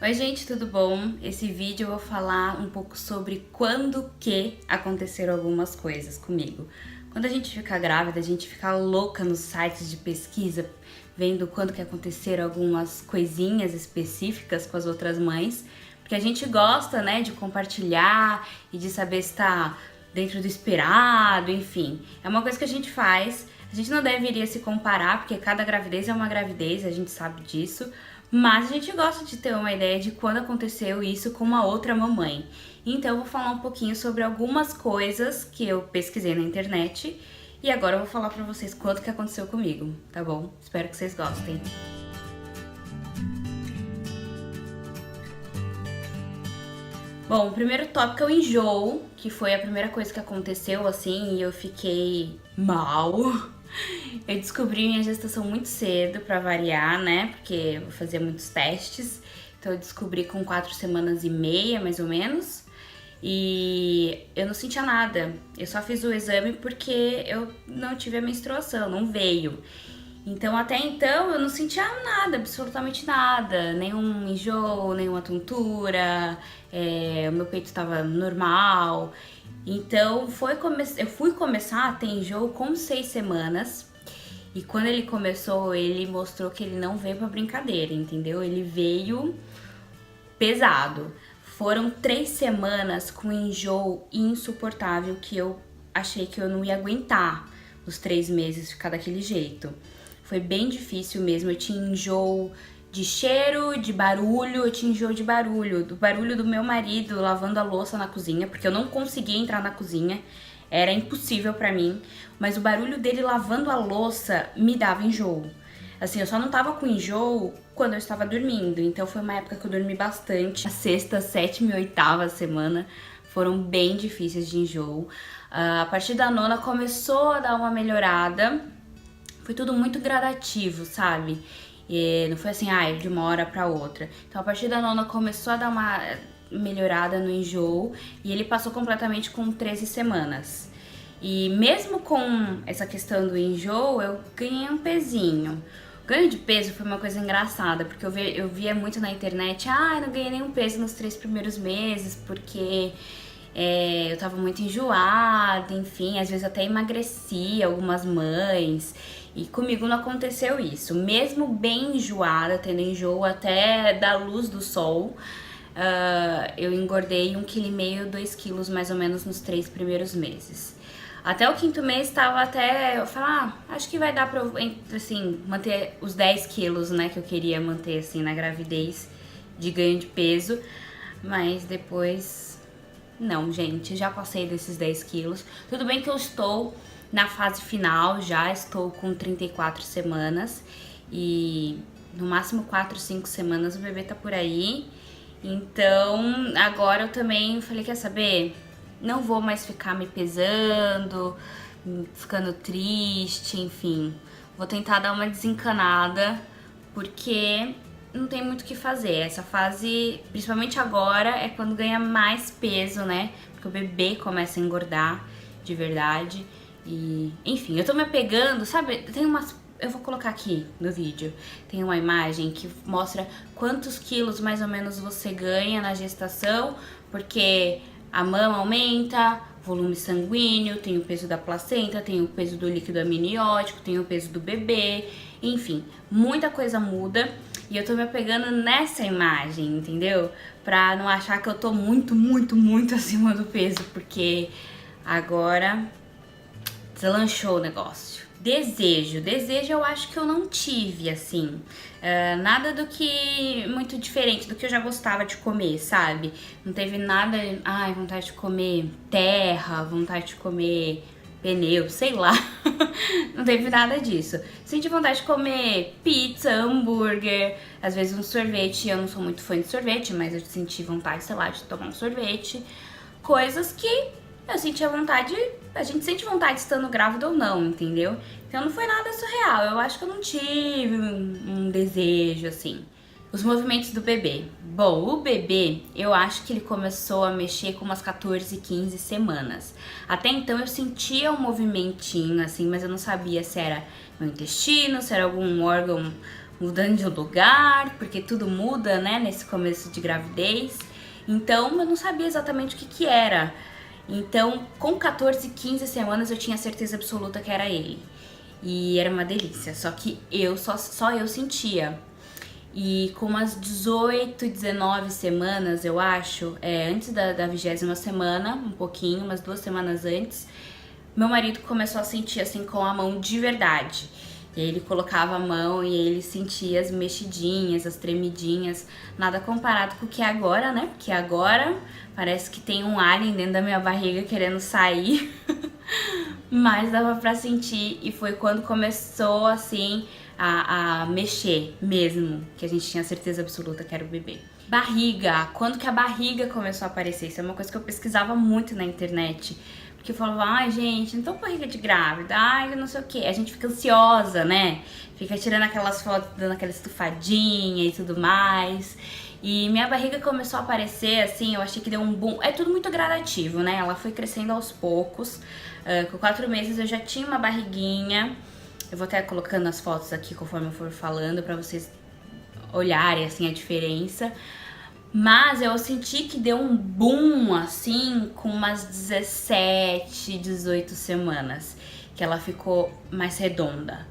Oi gente, tudo bom? Esse vídeo eu vou falar um pouco sobre quando que aconteceram algumas coisas comigo. Quando a gente fica grávida, a gente fica louca nos sites de pesquisa, vendo quando que aconteceram algumas coisinhas específicas com as outras mães, porque a gente gosta, né, de compartilhar e de saber se tá dentro do esperado, enfim. É uma coisa que a gente faz. A gente não deveria se comparar, porque cada gravidez é uma gravidez, a gente sabe disso. Mas a gente gosta de ter uma ideia de quando aconteceu isso com uma outra mamãe. Então eu vou falar um pouquinho sobre algumas coisas que eu pesquisei na internet. E agora eu vou falar pra vocês quanto que aconteceu comigo, tá bom? Espero que vocês gostem. Bom, o primeiro tópico é o enjoo, que foi a primeira coisa que aconteceu, assim, e eu fiquei mal. Eu descobri minha gestação muito cedo, pra variar, né, porque eu vou fazer muitos testes. Então eu descobri com 4 semanas e meia, mais ou menos. E eu não sentia nada, eu só fiz o exame porque eu não tive a menstruação, não veio. Então, até então, eu não sentia nada, absolutamente nada. Nenhum enjoo, nenhuma tontura, o meu peito estava normal. Então, eu fui começar a ter enjoo com 6 semanas. E quando ele começou, ele mostrou que ele não veio pra brincadeira, entendeu? Ele veio pesado. Foram 3 semanas com enjoo insuportável que eu achei que eu não ia aguentar os 3 meses ficar daquele jeito. Foi bem difícil mesmo, eu tinha enjoo de cheiro, de barulho, eu tinha enjoo de barulho, do barulho do meu marido lavando a louça na cozinha, porque eu não conseguia entrar na cozinha, era impossível pra mim, mas o barulho dele lavando a louça me dava enjoo. Assim, eu só não tava com enjoo quando eu estava dormindo, então foi uma época que eu dormi bastante. A sexta, sétima e oitava semana foram bem difíceis de enjoo. A partir da nona começou a dar uma melhorada. Foi tudo muito gradativo, sabe? E não foi assim, de uma hora pra outra. Então, a partir da nona começou a dar uma melhorada no enjoo e ele passou completamente com 13 semanas. E mesmo com essa questão do enjoo, eu ganhei um pezinho. O ganho de peso foi uma coisa engraçada, porque eu via muito na internet, eu não ganhei nenhum peso nos 3 primeiros meses, porque eu tava muito enjoada, enfim, às vezes até emagreci algumas mães. E comigo não aconteceu isso. Mesmo bem enjoada, tendo enjoo até da luz do sol, eu engordei 1,5 kg, 2 quilos mais ou menos nos 3 primeiros meses. Até o 5º mês estava até, eu falei, acho que vai dar pra eu, assim, manter os 10 quilos, né, que eu queria manter, assim, na gravidez de ganho de peso. Mas depois, não, gente, já passei desses 10 quilos. Tudo bem que eu estou na fase final, já estou com 34 semanas e no máximo 4, 5 semanas o bebê tá por aí. Então, agora eu também falei, quer saber? Não vou mais ficar me pesando, ficando triste, enfim. Vou tentar dar uma desencanada, porque não tem muito o que fazer. Essa fase, principalmente agora, é quando ganha mais peso, né? Porque o bebê começa a engordar de verdade. E, enfim, eu tô me apegando, sabe? Tem umas... Eu vou colocar aqui no vídeo. Tem uma imagem que mostra quantos quilos mais ou menos você ganha na gestação, porque a mama aumenta, volume sanguíneo, tem o peso da placenta, tem o peso do líquido amniótico, tem o peso do bebê, enfim, muita coisa muda. E eu tô me apegando nessa imagem, entendeu? Pra não achar que eu tô muito, muito, muito acima do peso, porque agora deslanchou o negócio. Desejo eu acho que eu não tive, assim, nada do que muito diferente do que eu já gostava de comer, sabe? Não teve nada, vontade de comer terra, vontade de comer pneu, sei lá. Não teve nada disso. Senti vontade de comer pizza, hambúrguer, às vezes um sorvete. Eu não sou muito fã de sorvete, mas eu senti vontade, sei lá, de tomar um sorvete. Coisas que eu sentia vontade, a gente sente vontade estando grávida ou não, entendeu? Então não foi nada surreal, eu acho que eu não tive um desejo, assim. Os movimentos do bebê. Bom, o bebê, eu acho que ele começou a mexer com umas 14, 15 semanas. Até então eu sentia um movimentinho, assim, mas eu não sabia se era meu intestino, se era algum órgão mudando de lugar, porque tudo muda, né, nesse começo de gravidez. Então eu não sabia exatamente o que que era. Então, com 14, 15 semanas eu tinha certeza absoluta que era ele. E era uma delícia, só que só eu sentia. E com umas 18, 19 semanas, eu acho, antes da 20ª semana, um pouquinho, umas 2 semanas antes, meu marido começou a sentir assim com a mão de verdade. E aí ele colocava a mão e ele sentia as mexidinhas, as tremidinhas, nada comparado com o que é agora, né? Porque agora parece que tem um alien dentro da minha barriga querendo sair. Mas dava pra sentir e foi quando começou assim a mexer mesmo, que a gente tinha certeza absoluta que era o bebê. Barriga, quando que a barriga começou a aparecer? Isso é uma coisa que eu pesquisava muito na internet. Porque eu falava, ai gente, não tô com barriga de grávida, ai não sei o que. A gente fica ansiosa, né? Fica tirando aquelas fotos, dando aquela estufadinha e tudo mais. E minha barriga começou a aparecer assim, eu achei que deu um boom. É tudo muito gradativo, né? Ela foi crescendo aos poucos. Com 4 meses eu já tinha uma barriguinha. Eu vou até colocando as fotos aqui conforme eu for falando pra vocês olharem assim a diferença. Mas eu senti que deu um boom assim com umas 17, 18 semanas, que ela ficou mais redonda.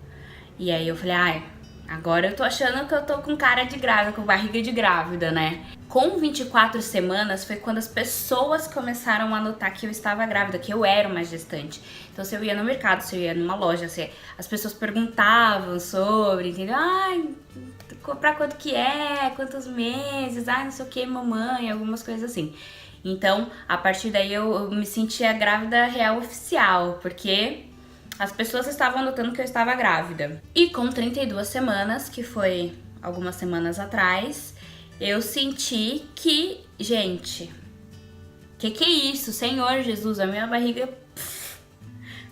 E aí eu falei, ai, agora eu tô achando que eu tô com cara de grávida, com barriga de grávida, né? Com 24 semanas foi quando as pessoas começaram a notar que eu estava grávida, que eu era uma gestante. Então se eu ia no mercado, se eu ia numa loja, as pessoas perguntavam sobre, entendeu? Ai, pra quanto que é, quantos meses, ai, não sei o que, mamãe, algumas coisas assim. Então, a partir daí eu me sentia grávida real oficial, porque as pessoas estavam notando que eu estava grávida. E com 32 semanas, que foi algumas semanas atrás, eu senti que, gente, que é isso? Senhor Jesus, a minha barriga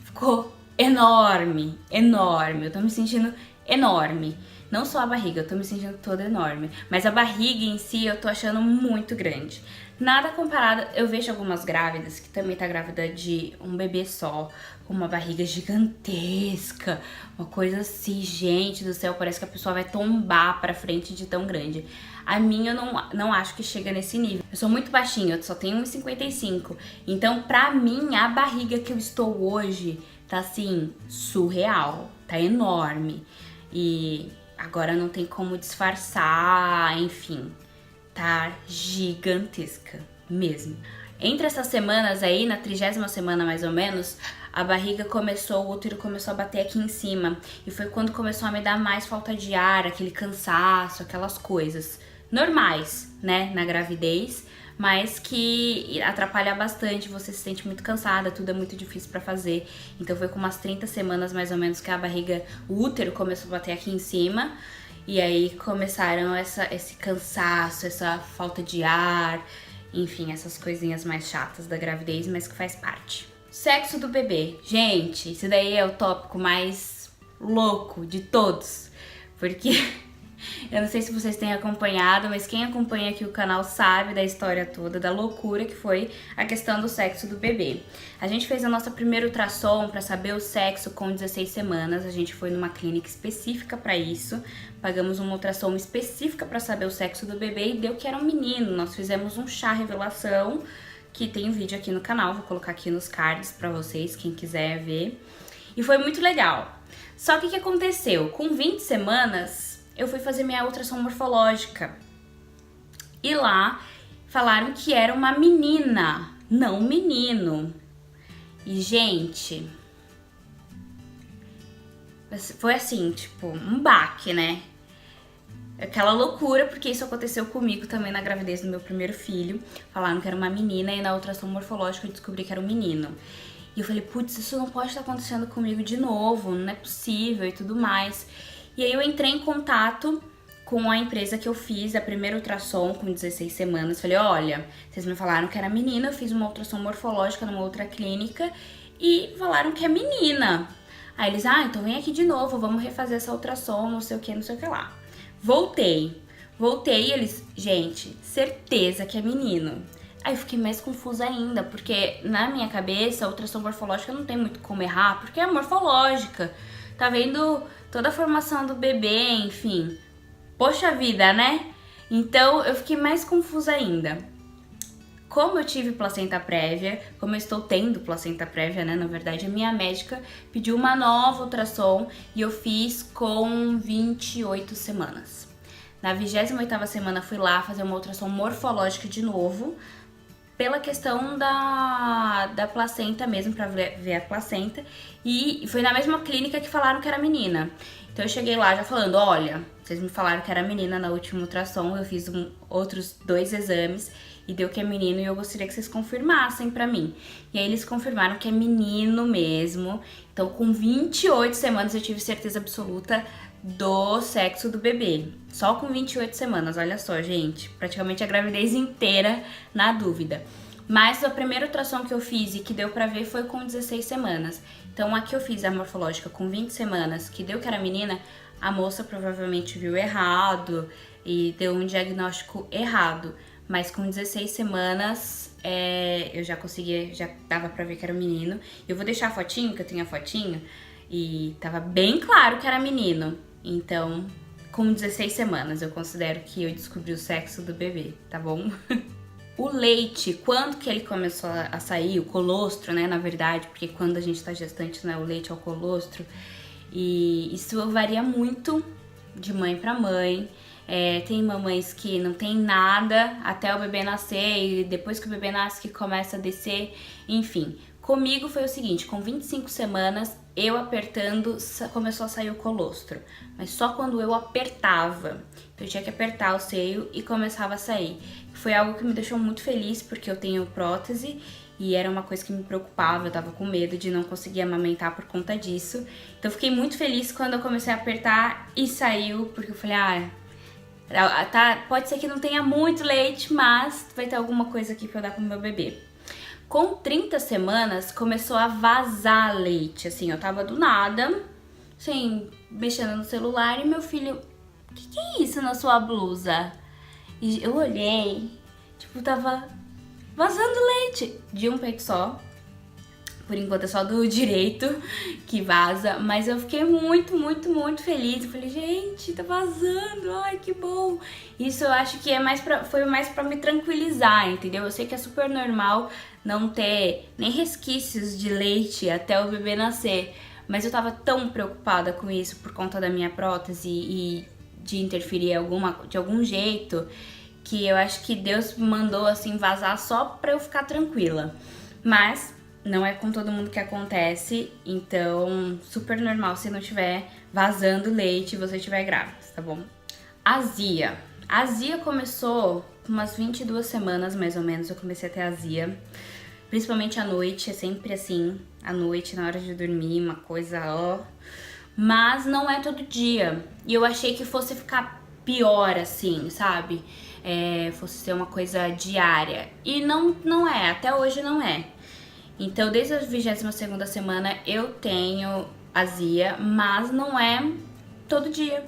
ficou enorme, enorme. Eu tô me sentindo enorme. Não só a barriga, eu tô me sentindo toda enorme. Mas a barriga em si eu tô achando muito grande. Nada comparado, eu vejo algumas grávidas que também tá grávida de um bebê só, com uma barriga gigantesca, uma coisa assim, gente do céu, parece que a pessoa vai tombar pra frente de tão grande. A minha eu não acho que chega nesse nível. Eu sou muito baixinha, eu só tenho 1,55. Então, pra mim, a barriga que eu estou hoje tá assim, surreal, tá enorme. E agora não tem como disfarçar, enfim, tá gigantesca mesmo. Entre essas semanas aí, na 30ª semana mais ou menos, a barriga começou, o útero começou a bater aqui em cima. E foi quando começou a me dar mais falta de ar, aquele cansaço, aquelas coisas normais, né, na gravidez, mas que atrapalha bastante, você se sente muito cansada, tudo é muito difícil pra fazer. Então foi com umas 30 semanas mais ou menos que a barriga, o útero começou a bater aqui em cima. E aí começaram esse cansaço, essa falta de ar, enfim, essas coisinhas mais chatas da gravidez, mas que faz parte. Sexo do bebê. Gente, esse daí é o tópico mais louco de todos, porque eu não sei se vocês têm acompanhado, mas quem acompanha aqui o canal sabe da história toda, da loucura que foi a questão do sexo do bebê. A gente fez a nossa primeira ultrassom para saber o sexo com 16 semanas, a gente foi numa clínica específica para isso, pagamos uma ultrassom específica para saber o sexo do bebê e deu que era um menino. Nós fizemos um chá revelação, que tem um vídeo aqui no canal, vou colocar aqui nos cards para vocês, quem quiser ver. E foi muito legal. Só que o que aconteceu? Com 20 semanas, eu fui fazer minha ultrassom morfológica. E lá falaram que era uma menina, não um menino. E, gente, foi assim, tipo, um baque, né? Aquela loucura, porque isso aconteceu comigo também na gravidez do meu primeiro filho. Falaram que era uma menina e na ultrassom morfológica eu descobri que era um menino. E eu falei, putz, isso não pode estar acontecendo comigo de novo, não é possível e tudo mais. E aí eu entrei em contato com a empresa que eu fiz a primeira ultrassom com 16 semanas. Falei, olha, vocês me falaram que era menina, eu fiz uma ultrassom morfológica numa outra clínica e falaram que é menina. Aí eles, então vem aqui de novo, vamos refazer essa ultrassom, não sei o que lá. Voltei e eles, gente, certeza que é menino. Aí eu fiquei mais confusa ainda, porque na minha cabeça a ultrassom morfológica não tem muito como errar, porque é morfológica. Tá vendo toda a formação do bebê, enfim, Poxa vida, né? Então eu fiquei mais confusa ainda. Como eu tive placenta prévia, como eu estou tendo placenta prévia, né? Na verdade, a minha médica pediu uma nova ultrassom e eu fiz com 28 semanas. Na 28ª semana fui lá fazer uma ultrassom morfológica de novo, pela questão da placenta mesmo, pra ver a placenta. E foi na mesma clínica que falaram que era menina. Então eu cheguei lá já falando, olha, vocês me falaram que era menina na última ultrassom, eu fiz outros 2 exames e deu que é menino e eu gostaria que vocês confirmassem pra mim. E aí eles confirmaram que é menino mesmo. Então com 28 semanas eu tive certeza absoluta do sexo do bebê. Só com 28 semanas, olha só, gente. Praticamente a gravidez inteira na dúvida. Mas a primeira ultrassom que eu fiz e que deu pra ver foi com 16 semanas. Então a que eu fiz a morfológica com 20 semanas, que deu que era menina, a moça provavelmente viu errado e deu um diagnóstico errado. Mas com 16 semanas eu já conseguia, já dava pra ver que era um menino. Eu vou deixar a fotinho, que eu tenho a fotinho, e tava bem claro que era menino. Então, com 16 semanas eu considero que eu descobri o sexo do bebê, tá bom? O leite, quando que ele começou a sair, o colostro, né, na verdade, porque quando a gente tá gestante, né, o leite é o colostro, e isso varia muito de mãe pra mãe. Tem mamães que não tem nada até o bebê nascer e depois que o bebê nasce que começa a descer, enfim. Comigo foi o seguinte, com 25 semanas, eu apertando, começou a sair o colostro, mas só quando eu apertava. Então eu tinha que apertar o seio e começava a sair. Foi algo que me deixou muito feliz, porque eu tenho prótese e era uma coisa que me preocupava, eu tava com medo de não conseguir amamentar por conta disso. Então eu fiquei muito feliz quando eu comecei a apertar e saiu, porque eu falei, pode ser que não tenha muito leite, mas vai ter alguma coisa aqui pra eu dar pro meu bebê. Com 30 semanas, começou a vazar leite, assim, eu tava do nada, assim, mexendo no celular e meu filho, o que é isso na sua blusa? E eu olhei, tipo, tava vazando leite de um peito só. Por enquanto é só do direito que vaza, mas eu fiquei muito, muito, muito feliz. Eu falei, gente, tá vazando, ai que bom. Isso eu acho que foi mais pra me tranquilizar, entendeu? Eu sei que é super normal não ter nem resquícios de leite até o bebê nascer, mas eu tava tão preocupada com isso por conta da minha prótese e de interferir de algum jeito, que eu acho que Deus mandou assim vazar só pra eu ficar tranquila. Mas não é com todo mundo que acontece, então super normal se não tiver vazando leite e você estiver grávida, tá bom? Azia. A azia começou com umas 22 semanas, mais ou menos, eu comecei a ter azia. Principalmente à noite, é sempre assim, à noite, na hora de dormir, uma coisa, ó. Mas não é todo dia. E eu achei que fosse ficar pior, assim, sabe? Fosse ser uma coisa diária. E não é, até hoje não é. Então, desde a 22ª semana eu tenho azia, mas não é todo dia.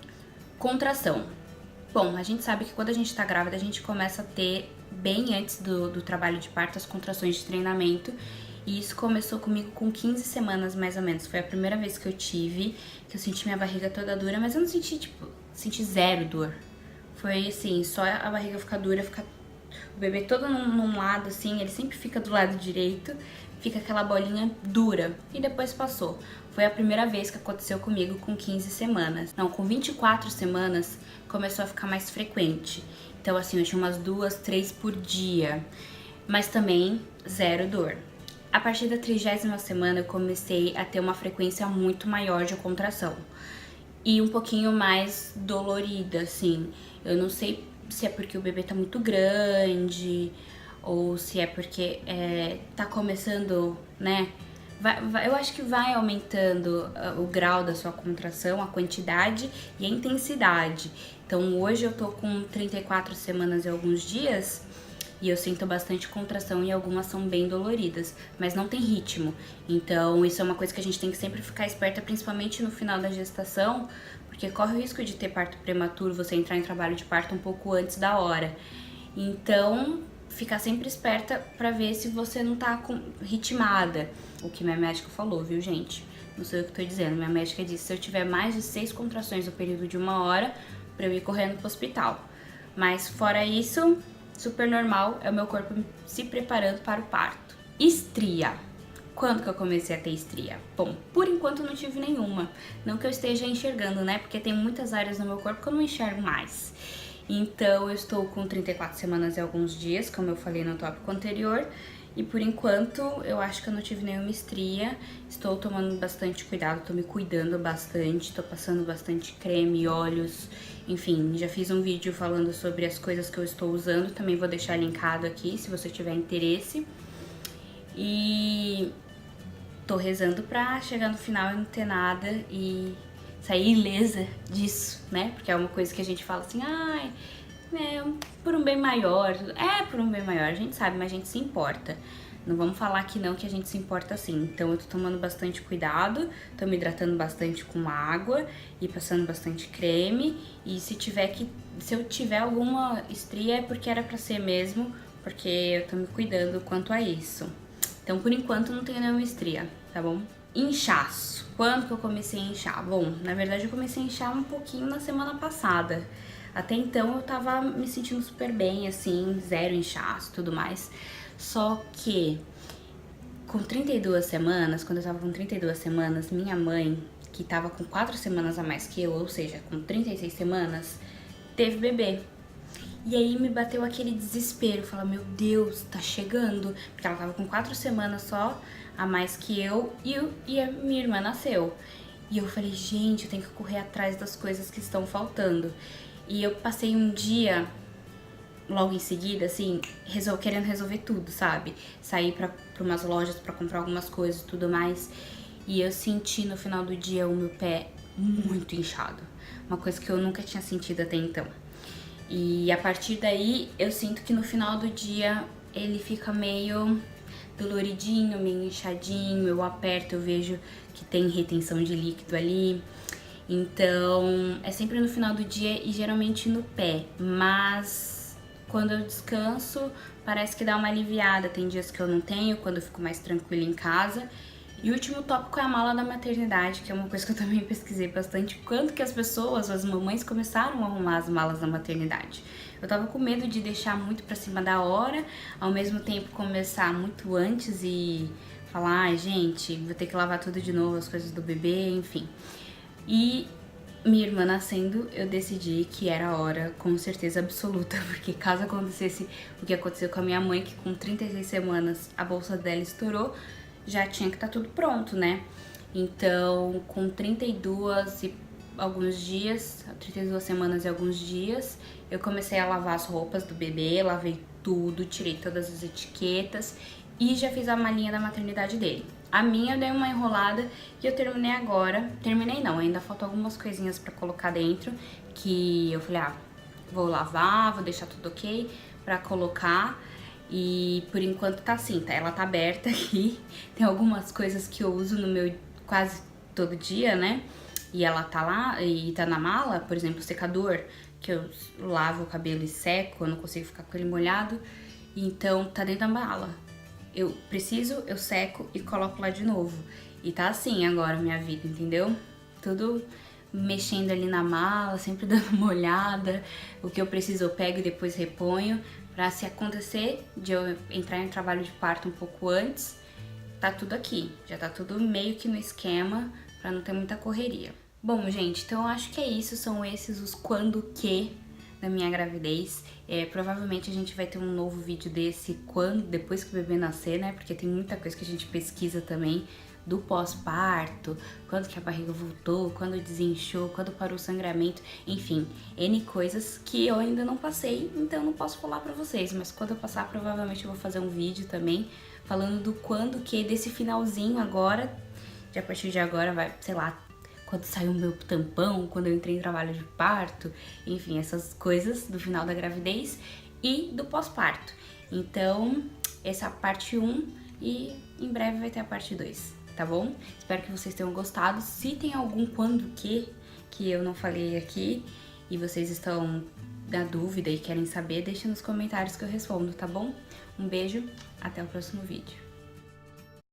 Contração. Bom, a gente sabe que quando a gente tá grávida, a gente começa a ter, bem antes do trabalho de parto, as contrações de treinamento. E isso começou comigo com 15 semanas, mais ou menos. Foi a primeira vez que eu tive, que eu senti minha barriga toda dura, mas eu não senti, senti zero dor. Foi assim, só a barriga ficar dura, o bebê todo num lado, assim, ele sempre fica do lado direito, fica aquela bolinha dura, e depois passou. Foi a primeira vez que aconteceu comigo com 15 semanas. Não, com 24 semanas começou a ficar mais frequente. Então assim, eu tinha umas 2, 3 por dia, mas também zero dor. A partir da 30ª semana eu comecei a ter uma frequência muito maior de contração. E um pouquinho mais dolorida, assim. Eu não sei se é porque o bebê tá muito grande ou se é porque tá começando, né? Eu acho que vai aumentando o grau da sua contração, a quantidade e a intensidade. Então hoje eu tô com 34 semanas e alguns dias e eu sinto bastante contração e algumas são bem doloridas, mas não tem ritmo. Então isso é uma coisa que a gente tem que sempre ficar esperta, principalmente no final da gestação, porque corre o risco de ter parto prematuro, você entrar em trabalho de parto um pouco antes da hora. Então, ficar sempre esperta pra ver se você não tá ritmada. O que minha médica falou, viu, gente? Não sei o que tô dizendo. Minha médica disse que se eu tiver mais de 6 contrações no período de 1 hora, pra eu ir correndo pro hospital. Mas fora isso, super normal, é o meu corpo se preparando para o parto. Estria. Quando que eu comecei a ter estria? Bom, por enquanto eu não tive nenhuma. Não que eu esteja enxergando, né? Porque tem muitas áreas no meu corpo que eu não enxergo mais. Então eu estou com 34 semanas e alguns dias, como eu falei no tópico anterior. E por enquanto eu acho que eu não tive nenhuma estria. Estou tomando bastante cuidado, tô me cuidando bastante, tô passando bastante creme, óleos, enfim, já fiz um vídeo falando sobre as coisas que eu estou usando, também vou deixar linkado aqui se você tiver interesse. E tô rezando pra chegar no final e não ter nada e sair ilesa disso, né? Porque é uma coisa que a gente fala assim, ai, é por um bem maior. É por um bem maior, a gente sabe, mas a gente se importa. Não vamos falar que não, que a gente se importa sim. Então eu tô tomando bastante cuidado, tô me hidratando bastante com água e passando bastante creme. E se eu tiver alguma estria é porque era pra ser mesmo, porque eu tô me cuidando quanto a isso. Então por enquanto não tenho nenhuma estria, tá bom? Inchaço. Quando que eu comecei a inchar? Bom, na verdade eu comecei a inchar um pouquinho na semana passada. Até então eu tava me sentindo super bem, assim, zero inchaço e tudo mais. Só que com 32 semanas, quando eu tava com 32 semanas, minha mãe, que tava com 4 semanas a mais que eu, ou seja, com 36 semanas, teve bebê. E aí me bateu aquele desespero, falar, meu Deus, tá chegando. Porque ela tava com 4 semanas só a mais que eu e a minha irmã nasceu. E eu falei, gente, eu tenho que correr atrás das coisas que estão faltando. E eu passei um dia, logo em seguida, assim, querendo resolver tudo, sabe? Sair pra umas lojas pra comprar algumas coisas e tudo mais. E eu senti no final do dia o meu pé muito inchado. Uma coisa que eu nunca tinha sentido até então. E a partir daí, eu sinto que no final do dia ele fica meio doloridinho, meio inchadinho. Eu aperto, eu vejo que tem retenção de líquido ali. Então, é sempre no final do dia e geralmente no pé. Mas quando eu descanso, parece que dá uma aliviada. Tem dias que eu não tenho, quando eu fico mais tranquila em casa. E o último tópico é a mala da maternidade, que é uma coisa que eu também pesquisei bastante. Quando que as pessoas, as mamães, começaram a arrumar as malas da maternidade? Eu tava com medo de deixar muito pra cima da hora, ao mesmo tempo começar muito antes e falar, ai gente, vou ter que lavar tudo de novo, as coisas do bebê, enfim. E minha irmã nascendo, eu decidi que era a hora, com certeza absoluta, porque caso acontecesse o que aconteceu com a minha mãe, que com 36 semanas a bolsa dela estourou, já tinha que estar tudo pronto, né? Então, com 32 e alguns dias, 32 semanas e alguns dias, eu comecei a lavar as roupas do bebê, lavei tudo, tirei todas as etiquetas e já fiz a malinha da maternidade dele. A minha eu dei uma enrolada e eu terminei agora. Terminei não, ainda faltam algumas coisinhas pra colocar dentro, que eu falei, vou lavar, vou deixar tudo ok pra colocar. E por enquanto tá assim, tá? Ela tá aberta aqui. Tem algumas coisas que eu uso no meu quase todo dia, né? E ela tá lá e tá na mala, por exemplo, o secador, que eu lavo o cabelo e seco, eu não consigo ficar com ele molhado. Então tá dentro da mala. Eu preciso, eu seco e coloco lá de novo. E tá assim agora a minha vida, entendeu? Tudo mexendo ali na mala, sempre dando uma olhada. O que eu preciso eu pego e depois reponho. Pra se acontecer de eu entrar em trabalho de parto um pouco antes, tá tudo aqui. Já tá tudo meio que no esquema pra não ter muita correria. Bom, gente, então eu acho que é isso. São esses os quando que da minha gravidez. Provavelmente a gente vai ter um novo vídeo desse depois que o bebê nascer, né? Porque tem muita coisa que a gente pesquisa também do pós-parto, quando que a barriga voltou, quando desinchou, quando parou o sangramento, enfim, N coisas que eu ainda não passei, então eu não posso falar pra vocês, mas quando eu passar, provavelmente eu vou fazer um vídeo também, falando do quando que, desse finalzinho agora, de a partir de agora vai, sei lá, quando saiu o meu tampão, quando eu entrei em trabalho de parto, enfim, essas coisas do final da gravidez e do pós-parto. Então, essa é a parte 1 e em breve vai ter a parte 2. Tá bom? Espero que vocês tenham gostado. Se tem algum quando que eu não falei aqui e vocês estão na dúvida e querem saber, deixa nos comentários que eu respondo, tá bom? Um beijo, até o próximo vídeo.